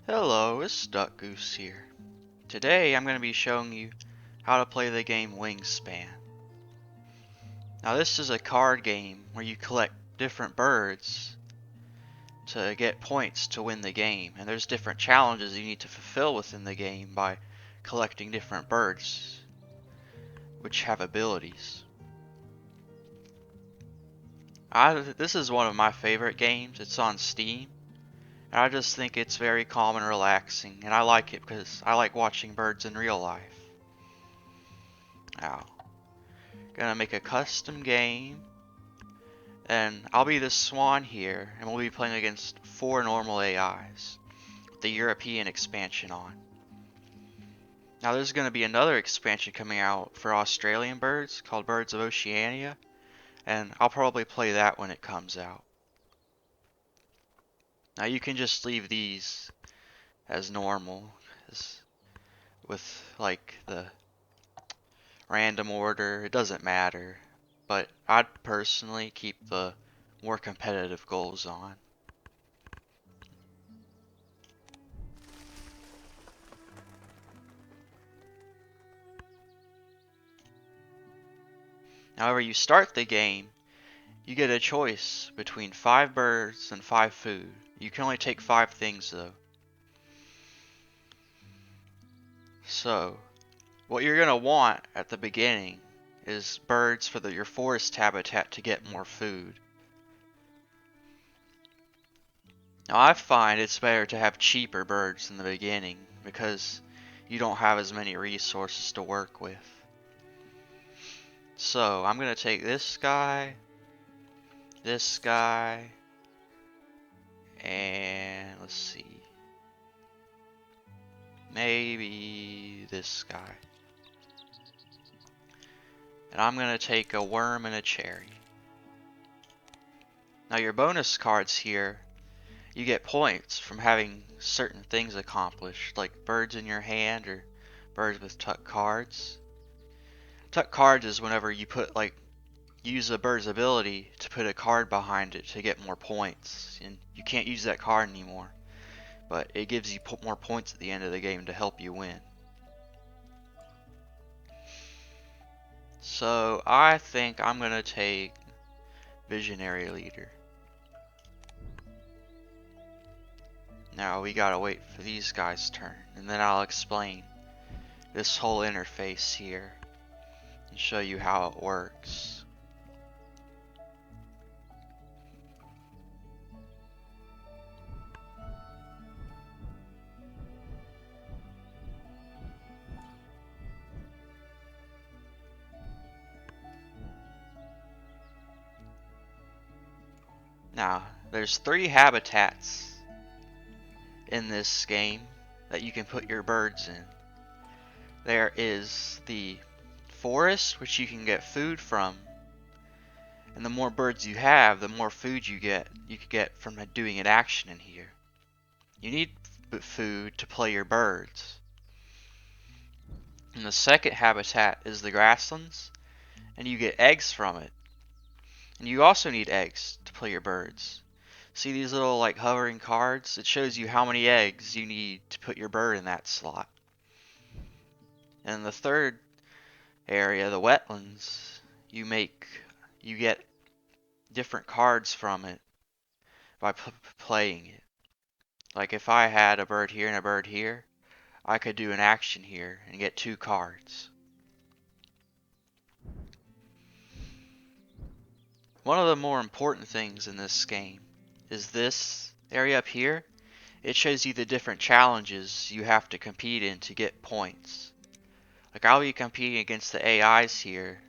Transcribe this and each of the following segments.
Hello, it's Duck Goose here. Today I'm going to be showing you how to play the game Wingspan. Now this is a card game where you collect different birds to get points to win the game, and there's different challenges you need to fulfill within the game by collecting different birds which have abilities. This is one of my favorite games. It's on Steam. And I just think it's very calm and relaxing, and I like it because I like watching birds in real life. Now, gonna make a custom game, and I'll be the swan here, and we'll be playing against 4 normal AIs, with the European expansion on. Now there's gonna be another expansion coming out for Australian birds called Birds of Oceania, and I'll probably play that when it comes out. Now you can just leave these as normal, with like the random order, it doesn't matter, but I'd personally keep the more competitive goals on. However, you start the game, you get a choice between 5 birds and 5 food. You can only take 5 things though. So, what you're gonna want at the beginning is birds for your forest habitat to get more food. Now I find it's better to have cheaper birds in the beginning because you don't have as many resources to work with. So I'm gonna take this guy, and let's see, maybe this guy. And I'm gonna take a worm and a cherry. Now your bonus cards here, you get points from having certain things accomplished, like birds in your hand or birds with tuck cards. Tuck cards is whenever you use a bird's ability to put a card behind it to get more points, and you can't use that card anymore, but it gives you more points at the end of the game to help you win. So I think I'm gonna take Visionary Leader. Now we gotta wait for these guys' turn, and then I'll explain this whole interface here and show you how it works. Now, there's 3 habitats in this game that you can put your birds in. There is the forest, which you can get food from, and the more birds you have, the more food you could get from doing an action in here. You need food to play your birds. And the second habitat is the grasslands, and you get eggs from it. And you also need eggs to play your birds. See these little like hovering cards? It shows you how many eggs you need to put your bird in that slot. And the third area, the wetlands, you get different cards from it by playing it. Like if I had a bird here and a bird here, I could do an action here and get 2 cards. One of the more important things in this game is this area up here. It shows you the different challenges you have to compete in to get points. Like I'll be competing against the AIs here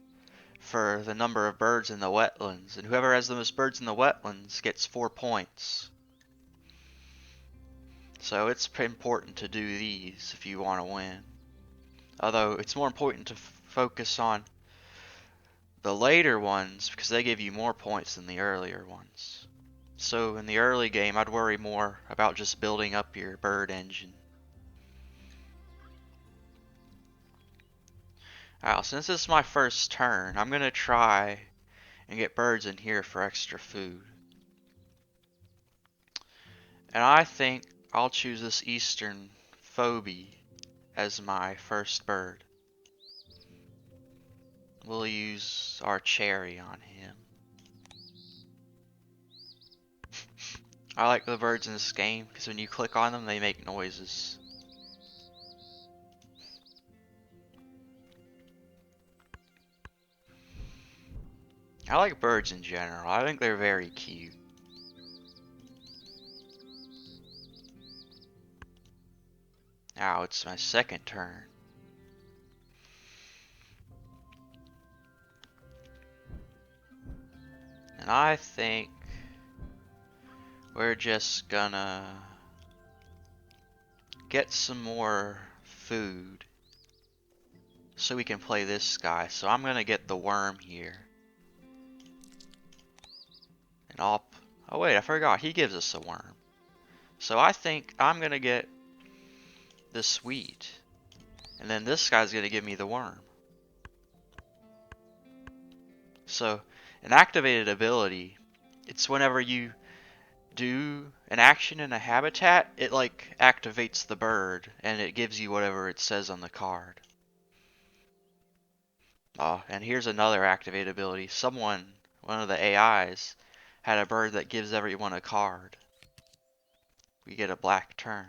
for the number of birds in the wetlands, and whoever has the most birds in the wetlands gets 4 points. So it's important to do these if you want to win. Although it's more important to focus on the later ones because they give you more points than the earlier ones. So in the early game, I'd worry more about just building up your bird engine. Now, since it's my first turn, I'm gonna try and get birds in here for extra food. And I think I'll choose this eastern phobie as my first bird. We'll use our cherry on him. I like the birds in this game because when you click on them, they make noises. I like birds in general. I think they're very cute. Now it's my second turn. And I think we're just gonna get some more food so we can play this guy. So I'm gonna get the worm here. And I'll... Oh wait, I forgot. He gives us a worm. So I think I'm gonna get this wheat. And then this guy's gonna give me the worm. So, an activated ability, it's whenever you do an action in a habitat, it like activates the bird and it gives you whatever it says on the card. And here's another activated ability. One of the AIs, had a bird that gives everyone a card. We get a black turn.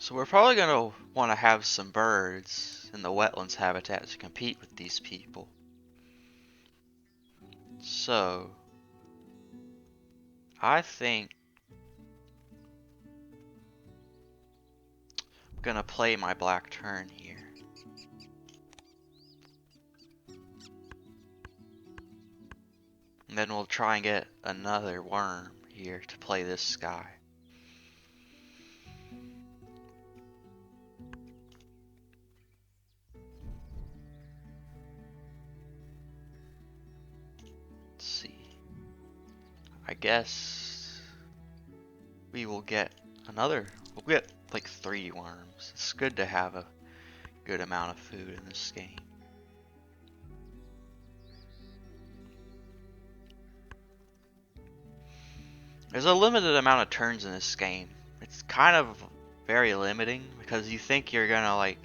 So we're probably going to want to have some birds in the wetlands habitat to compete with these people. So, I think I'm going to play my black turn here. And then we'll try and get another worm here to play this guy. Let's see. I guess we will get we'll get like 3 worms. It's good to have a good amount of food in this game. There's a limited amount of turns in this game. It's kind of very limiting because you think you're gonna like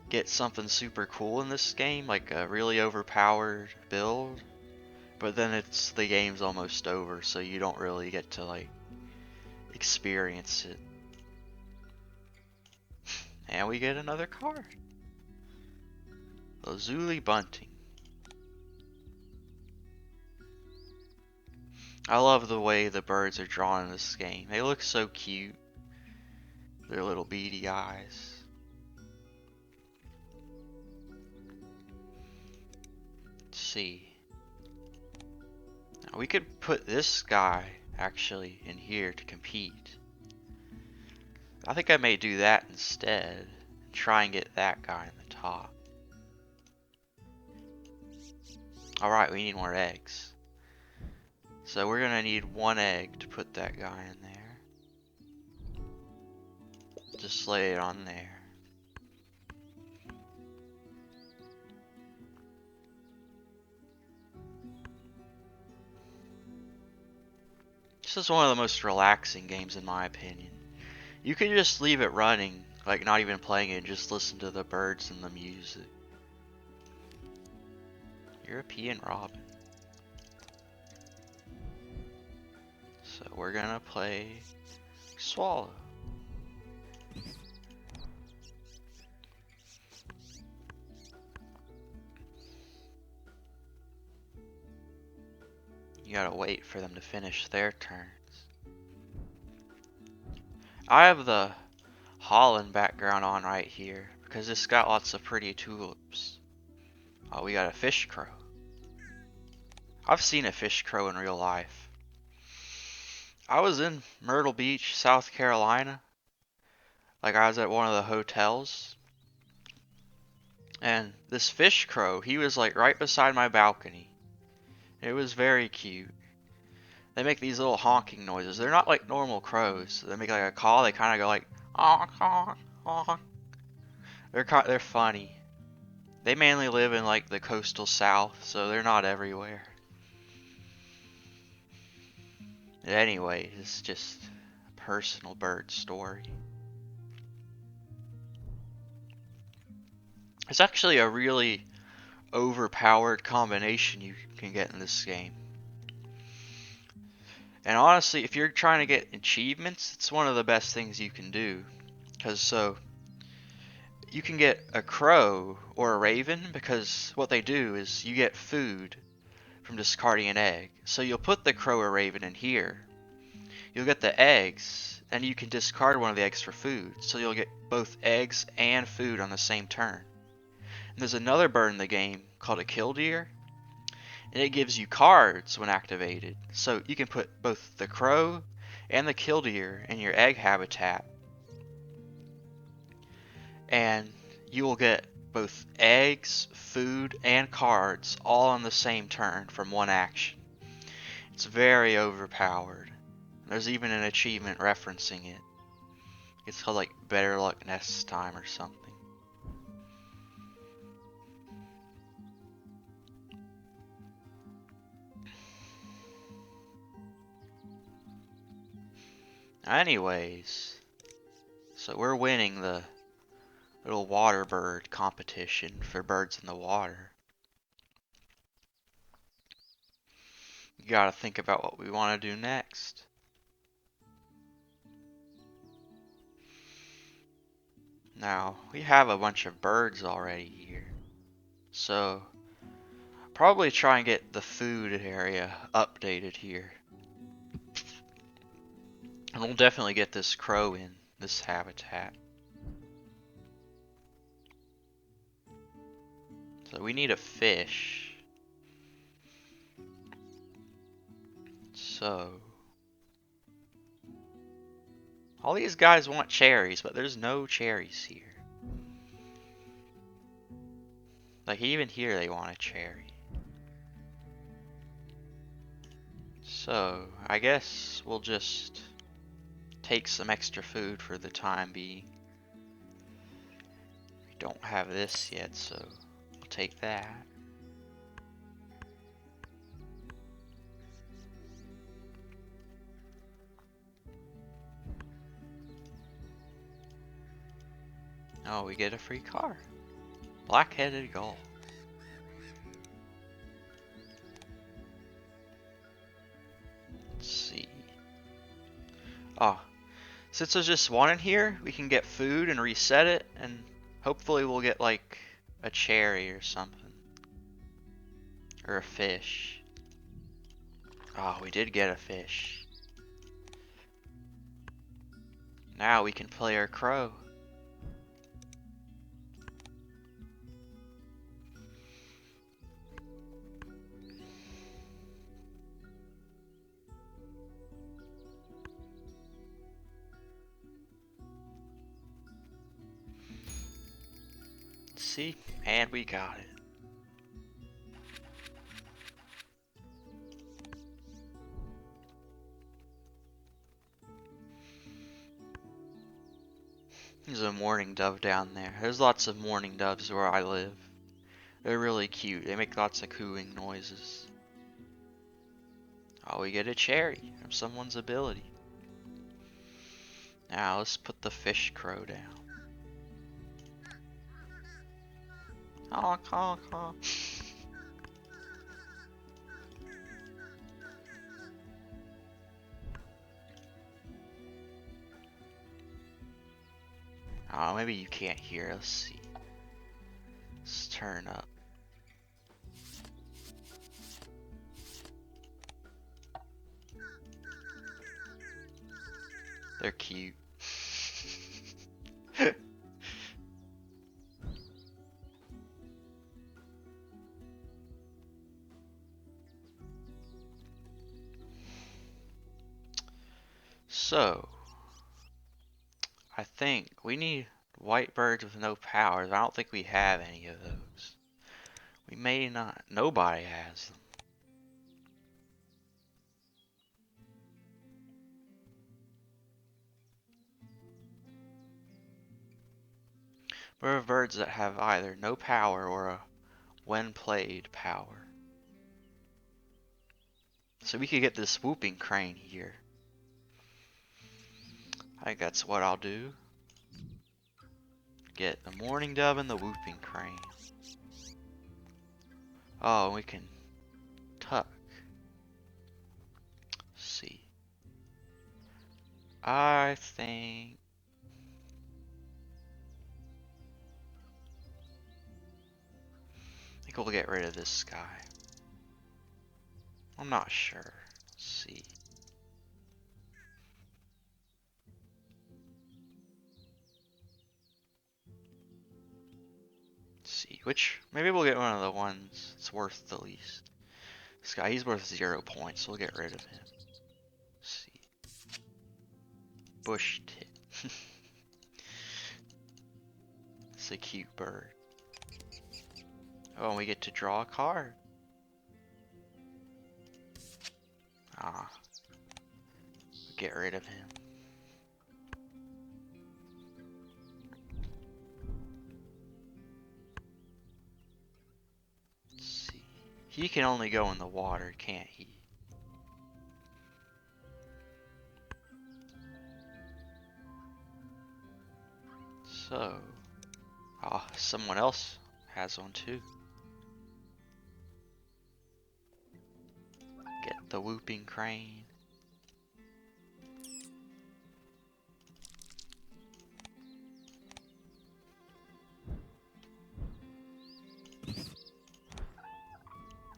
get something super cool in this game, like a really overpowered build, but then the game's almost over, so you don't really get to like experience it. And we get another card. Lazuli Bunting. I love the way the birds are drawn in this game. They look so cute. Their little beady eyes. Let's see. Now we could put this guy actually in here to compete. I think I may do that instead. And try and get that guy in the top. Alright, we need more eggs. So we're gonna need 1 egg to put that guy in there. Just lay it on there. This is one of the most relaxing games in my opinion. You can just leave it running, like not even playing it, and just listen to the birds and the music. European Robin. So we're gonna play Swallow. You gotta wait for them to finish their turns. I have the Holland background on right here because it's got lots of pretty tulips. Oh, we got a fish crow. I've seen a fish crow in real life. I was in Myrtle Beach, South Carolina. Like I was at one of the hotels. And this fish crow, he was like right beside my balcony. It was very cute. They make these little honking noises. They're not like normal crows. They make like a call. They kind of go like honk, honk, honk. They're funny. They mainly live in like the coastal south, so they're not everywhere. Anyway, it's just a personal bird story. It's actually a really overpowered combination you can get in this game. And honestly, if you're trying to get achievements, it's one of the best things you can do. Because you can get a crow or a raven, because what they do is you get food from discarding an egg. So you'll put the crow or raven in here. You'll get the eggs, and you can discard one of the eggs for food. So you'll get both eggs and food on the same turn. And there's another bird in the game called a killdeer, and it gives you cards when activated. So you can put both the crow and the killdeer in your egg habitat, and you will get both eggs, food, and cards all on the same turn from one action. It's very overpowered. There's even an achievement referencing it. It's called like Better Luck Next Time or something. Anyways, so we're winning the little water bird competition for birds in the water. You gotta think about what we want to do next. Now, we have a bunch of birds already here. So, probably try and get the food area updated here. And we'll definitely get this crow in this habitat. So we need a fish. So, all these guys want cherries, but there's no cherries here. Like even here they want a cherry. So, I guess we'll just take some extra food for the time being. We don't have this yet, so we'll take that. Oh, we get a free car. Black-headed gull. Let's see. Oh, since there's just one in here, we can get food and reset it, and hopefully we'll get like a cherry or something. Or a fish. Oh, we did get a fish. Now we can play our crow. See? And we got it. There's a mourning dove down there. There's lots of mourning doves where I live. They're really cute. They make lots of cooing noises. Oh, we get a cherry from someone's ability. Now let's put the fish crow down. Honk, honk, honk. Oh, maybe you can't hear. Let's see. Let's turn up. They're cute. So, I think we need white birds with no powers. I don't think we have any of those. We may not. Nobody has them. What are birds that have either no power or a when played power? So we could get this whooping crane here. I think that's what I'll do. Get the mourning dove and the whooping crane. Oh, we can tuck. Let's see. I think we'll get rid of this guy. I'm not sure. Let's see. Let's see. Maybe we'll get one of the ones that's worth the least. This guy, he's worth 0 points, so we'll get rid of him. Let's see. Bush tit. It's a cute bird. Oh, and we get to draw a card. Ah. Get rid of him. Let's see. He can only go in the water, can't he? So. Ah, someone else has one too. Get the whooping crane.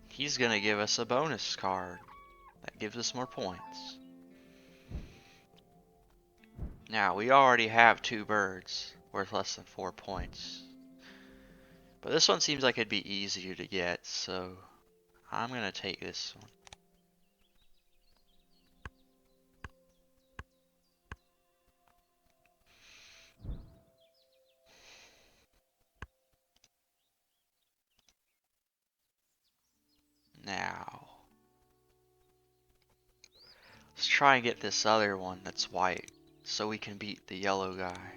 He's gonna give us a bonus card. That gives us more points. Now, we already have 2 birds worth less than 4 points. But this one seems like it'd be easier to get, so I'm gonna take this one. Now, let's try and get this other one that's white, so we can beat the yellow guy.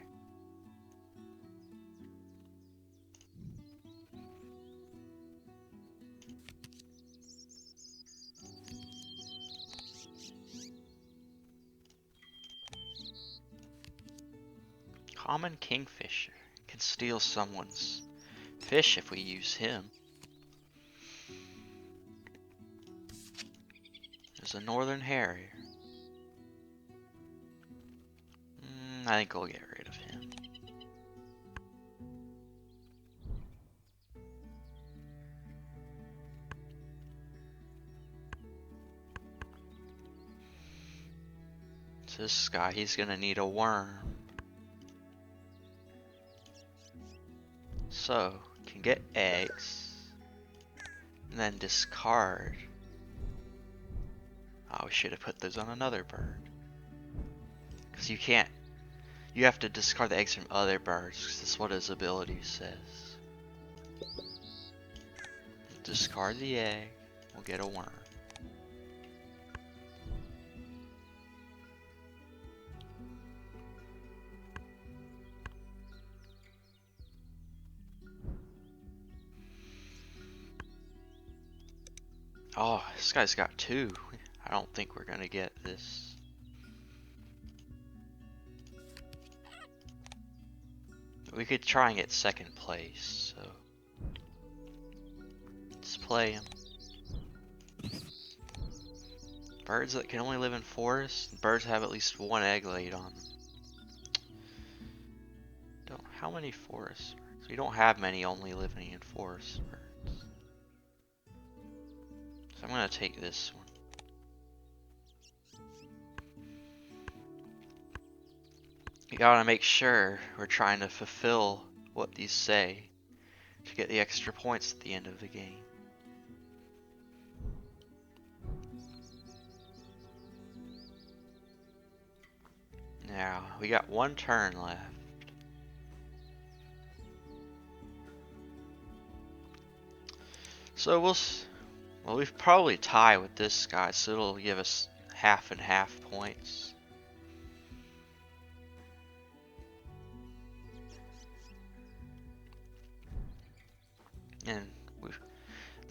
Common kingfisher can steal someone's fish if we use him. There's a northern harrier. I think we'll get rid of him. So this guy, he's gonna need a worm. So, can get eggs, and then discard. Oh, we should have put those on another bird. Because you can't, you have to discard the eggs from other birds, because that's what his ability says. Discard the egg, we'll get a worm. Oh, this guy's got 2. I don't think we're gonna get this. We could try and get 2nd place, so let's play him. Birds that can only live in forests. Birds have at least 1 egg laid on them. How many forest birds? We don't have many only living in forest birds. So I'm gonna take this one. You gotta make sure we're trying to fulfill what these say to get the extra points at the end of the game. Now, we got 1 turn left. So we'll probably tie with this guy, so it'll give us half and half points.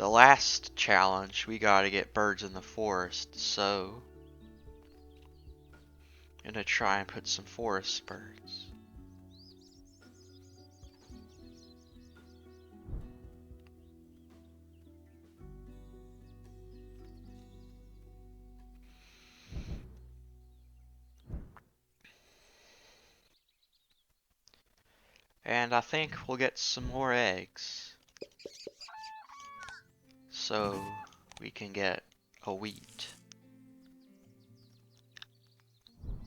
the last challenge, we gotta get birds in the forest, so I'm gonna try and put some forest birds. And I think we'll get some more eggs. So we can get a wheat.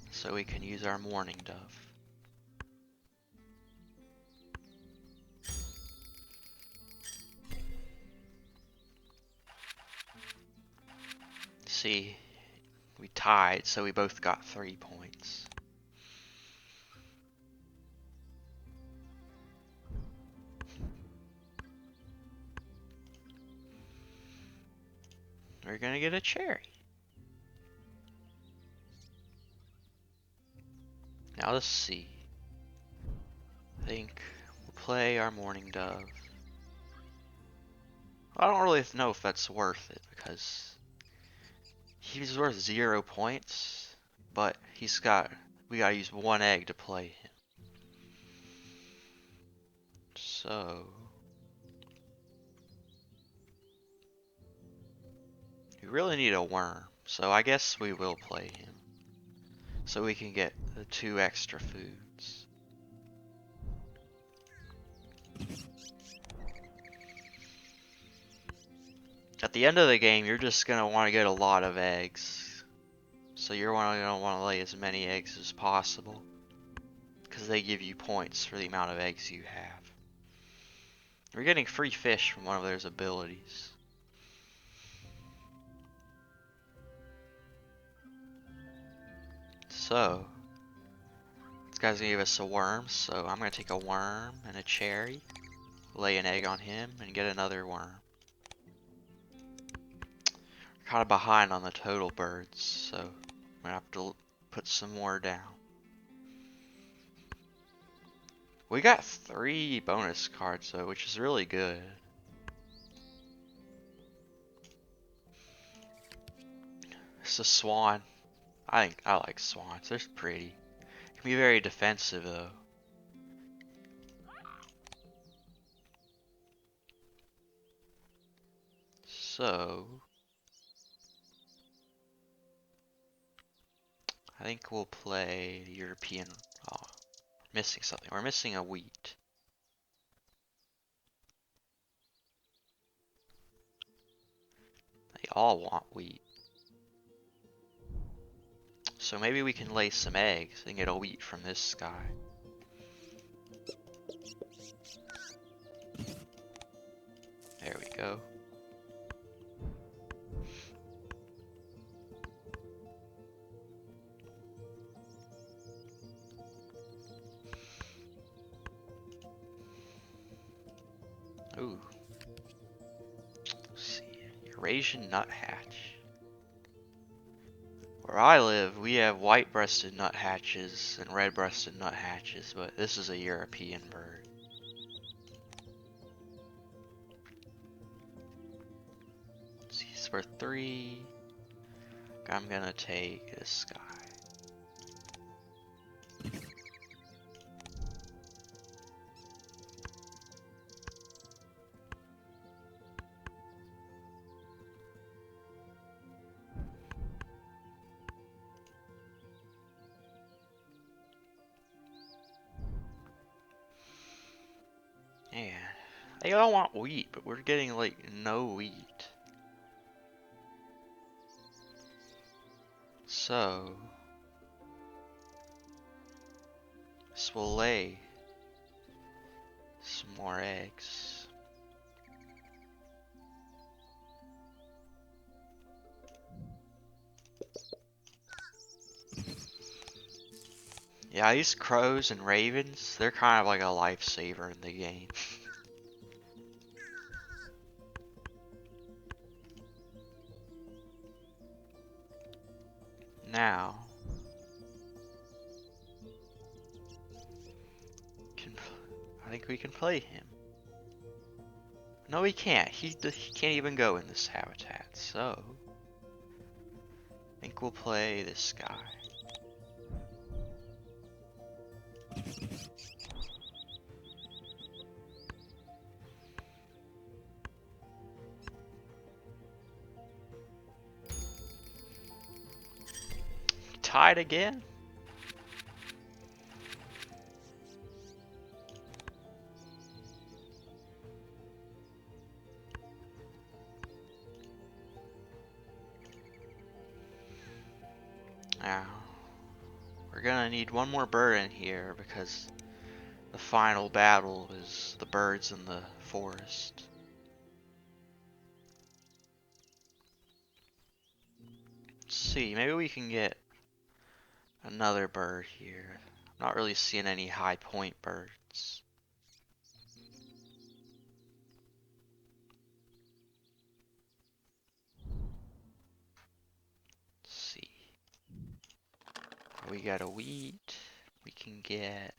So we can use our mourning dove. See, we tied, so we both got 3 points. We're gonna get a cherry. Now let's see. I think we'll play our mourning dove. I don't really know if that's worth it because he's worth 0 points, but we gotta use 1 egg to play him. So we really need a worm, so I guess we will play him. So we can get the 2 extra foods. At the end of the game, you're just gonna want to get a lot of eggs. So you're gonna want to lay as many eggs as possible, because they give you points for the amount of eggs you have. We're getting free fish from one of those abilities. So this guy's gonna give us a worm, so I'm gonna take a worm and a cherry, lay an egg on him, and get another worm. Kind of behind on the total birds, so I'm gonna have to put some more down. We got 3 bonus cards though, which is really good. It's a swan. I like swans. They're pretty. Can be very defensive though. So I think we'll play European. Oh, missing something. We're missing a wheat. They all want wheat. So maybe we can lay some eggs and get a wheat from this guy. There we go. Ooh. Let's see. Eurasian nuthatch. Where I live, we have white-breasted nuthatches and red-breasted nuthatches, but this is a European bird. Let's see, it's worth 3. I'm gonna take this guy. Yeah, they all want wheat, but we're getting like no wheat. So this will lay some more eggs. Yeah, these crows and ravens, they're kind of like a lifesaver in the game. Now, I think we can play him. No, he can't. He can't even go in this habitat. So, I think we'll play this guy. Tied again? Now, we're gonna need one more bird in here because the final battle is the birds in the forest. Let's see, maybe we can get another bird here. I'm not really seeing any high point birds. Let's see. We got a wheat. We can get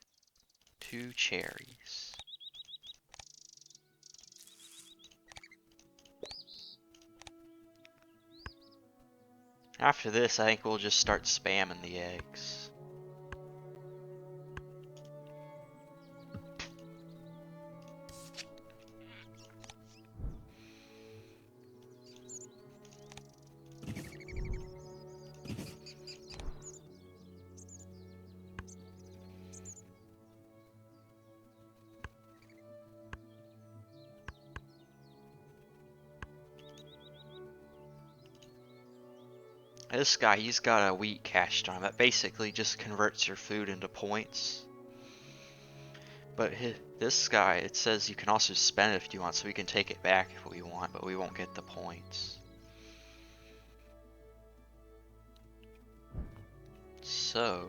2 cherries. After this, I think we'll just start spamming the eggs. This guy, he's got a wheat cached on him. That basically just converts your food into points. But this guy, it says you can also spend it if you want, so we can take it back if we want, but we won't get the points. So,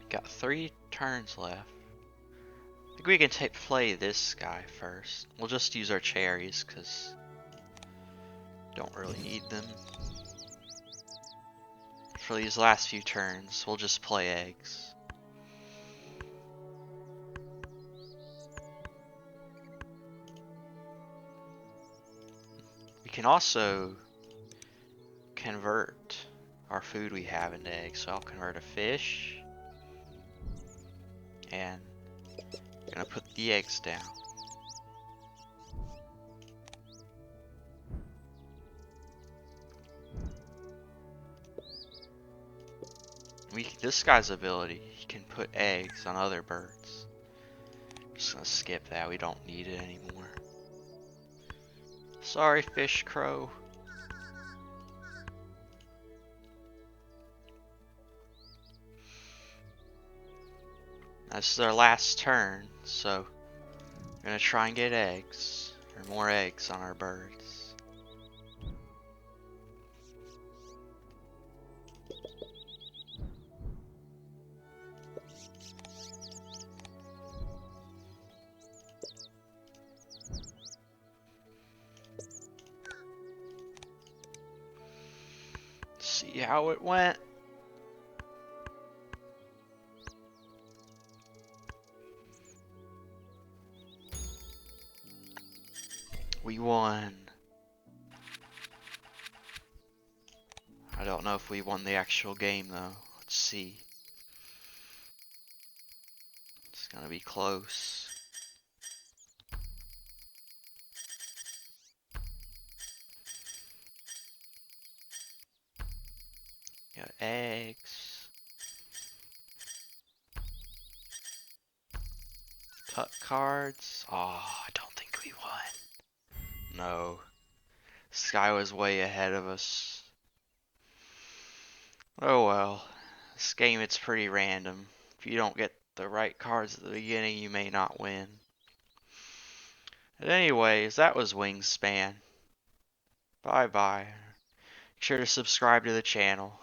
got 3 turns left. I think we can play this guy first. We'll just use our cherries because don't really need them. For these last few turns, we'll just play eggs. We can also convert our food we have into eggs. So I'll convert a fish. And I'm gonna put the eggs down. This guy's ability, he can put eggs on other birds. Just gonna skip that, we don't need it anymore. Sorry, fish crow. This is our last turn, so we're gonna try and get eggs, or more eggs on our birds. See how it went. We won. I don't know if we won the actual game though. Let's see. It's gonna be close. Got eggs. Cut cards. Oh, I don't think we won. No. This guy was way ahead of us. Oh well. This game, it's pretty random. If you don't get the right cards at the beginning, you may not win. But anyways, that was Wingspan. Bye bye. Make sure to subscribe to the channel.